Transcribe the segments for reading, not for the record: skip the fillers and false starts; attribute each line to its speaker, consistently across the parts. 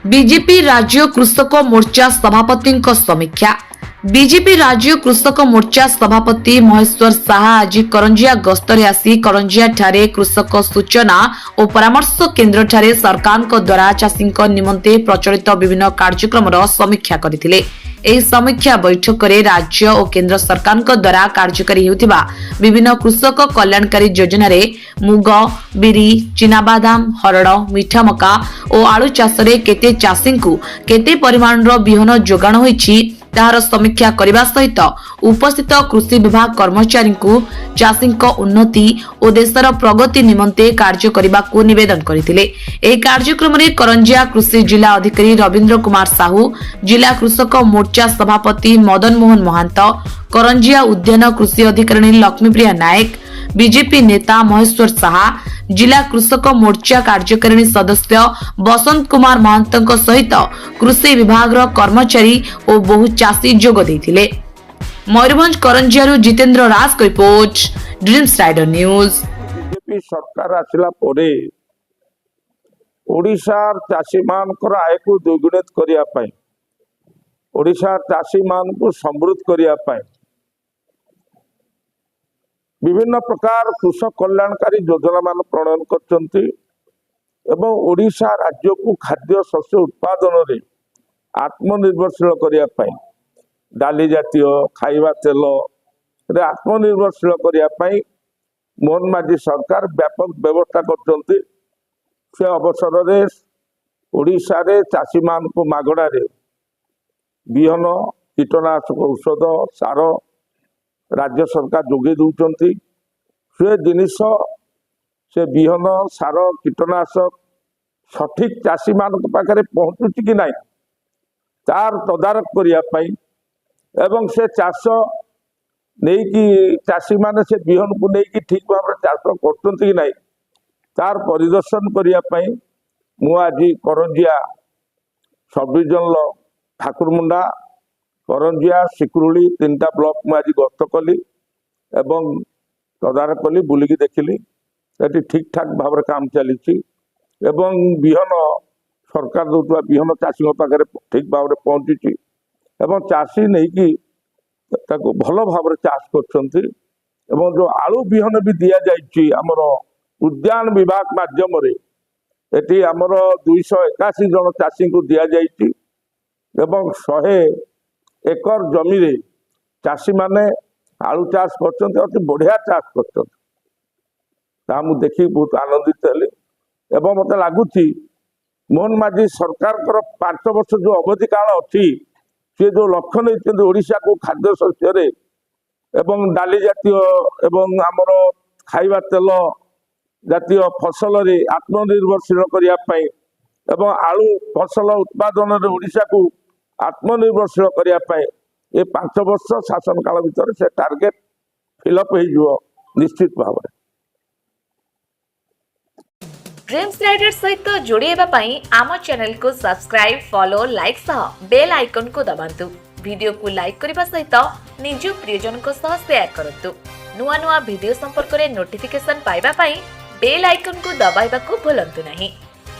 Speaker 1: BJP राज्य कृषक मोर्चा सभापति समीक्षा। बीजेपी राज्य कृषक मोर्चा सभापति महेश्वर साहा आज करंजिया गस्तरे आसी करंजिया ठारे कृषक सूचना और परामर्श केन्द्र ठारे सरकार द्वारा चाषी निमंते प्रचलित विभिन्न कार्यक्रम समीक्षा करथिले। एही समीक्षा बैठक में राज्य और केन्द्र सरकार द्वारा कार्यकारी हेउथिबा विभिन्न कृषक कल्याणकारी योजना रे मुग, बिरी, चिनाबादाम, हरड़, मीठा मका और आलू चाष रे केते चाषी को केते परिमाण रो बिहन जोगाण होईछि तार समीक्षा करने सहित उपस्थित कृषि विभाग कर्मचारी को चाषी उन्नति और देशर प्रगति निमंते कार्य करने को निवेदन करथिले। एही कार्यक्रम में करंजिया कृषि जिला अधिकारी रविंद्र कुमार साहू, जिला कृषक मोर्चा सभापति मदन मोहन महांत, करंजिया उद्यान कृषि अधिकारी लक्ष्मीप्रिया नायक, बीजेपी नेता महेश्वर साहा, जिला कृषक मोर्चा कार्यकारिणी सदस्य बसंत कुमार महांत सहित कृषि विभाग कर्मचारी और बहु चाषी जोग देथिले। मयूरभंज करंजिया जितेंद्र राज को report, dreams rider news.
Speaker 2: BJP सरकार आसिला परे ओडिशार चाषी मानकर आय को द्विगुणित करिया पाई, ओडिशार चाषी मान को समृद्ध करिया पाई विभिन्न प्रकार कृषक कल्याणकारी योजना मान प्रणयन करचंती एवं ओडिशा राज्य को खाद्य शस्य उत्पादन रे आत्मनिर्भरशील करिया पाई, डाली जातीय खाइबा तेल रे आत्मनिर्भरशील करिया पाई मोहन माझी सरकार व्यापक व्यवस्था करचंती। से अवसर रे ओडिशा रे चाषी मान को मागणा रे बिहन, कीटनाशक औषध, सार राज्य सरकार जोगे दउचंती। से जिनिस से बिहन, सार, कीटनाशक सठिक चाषी मान पाखे पहुँचुची कि नहीं तार तदारक करिया पाई एवं से चाष नहीं कि चाषी माने से बिहन को नहीं कि ठीक भाव चाष करचंती कि नहीं तार परिदर्शन करिया पाई मु आज करंजिया सब डिविजन ठाकुरमुंडा, करंजिया, सिकुरुली तीनटा ब्लॉक में आज गस्त कली एवं तदारक कली, बुलिकी देखिली ये ठीक ठाक भाव काम चली एवं बिहन सरकार दौरा बिहन चाषी पाखे ठीक भाव पहुंची एवं चाषी नहीं कि भल भाव चाष कर जो आलू बिहन भी दि जाइए आमर उद्यान विभाग माध्यम एटी आमर 281 जन चाषी को दि जाइए एवं 100 एकर जमी रे चाषी माने आलू चाष करते अति बढ़िया चाष करता मु देखी बहुत आनंदित हेली एवं मत लगुच मोहन माझी सरकार 5 वर्ष जो अवधि काल अच्छी सी जो लक्ष्य नहीं ओडिशा को खाद्य शस्य एवं डाली जातीय एवं आमर खाइबा तेल जातीय फसल रे आत्मनिर्भरशील करने एवं आलू फसल उत्पादन रे ओडिशा को आत्मनिर्भरशील करने ये 5 वर्ष शासन काल भीतर से टार्गेट फिलअप हो निश्चित भाव में।
Speaker 3: ड्रीम्स राइडर सहित जोड़ी आम चैनल को सब्सक्राइब, फॉलो, लाइक सह बेल आइकन को दबांतु। वीडियो को लाइक करने सहित निज प्रियजन को सह शेयर करंतु। नुआ नुआ वीडियो संपर्क में नोटिफिकेशन पाइबा पाई बेल आइकन को दबाइबा को भूलंतु नहीं।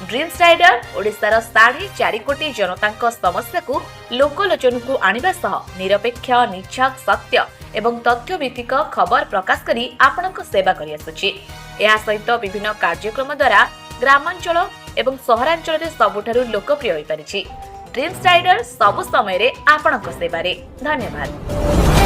Speaker 3: ड्रीम्स राइडर ओडिशार 4.5 कोटी जनता समस्या को लोकलोचन को आनिबा सह निरपेक्ष, निछक, सत्य एवं तथ्य भित्तिक खबर प्रकाश करी आपनक सेवा करि आसुछि। एहा सहित विभिन्न कार्यक्रम द्वारा ग्रामांचल एवं सहरांचल रे सबुठारु लोकप्रिय होई परिछि। ड्रीम्स राइडर सब समय रे आपनक सेवा रे। धन्यवाद।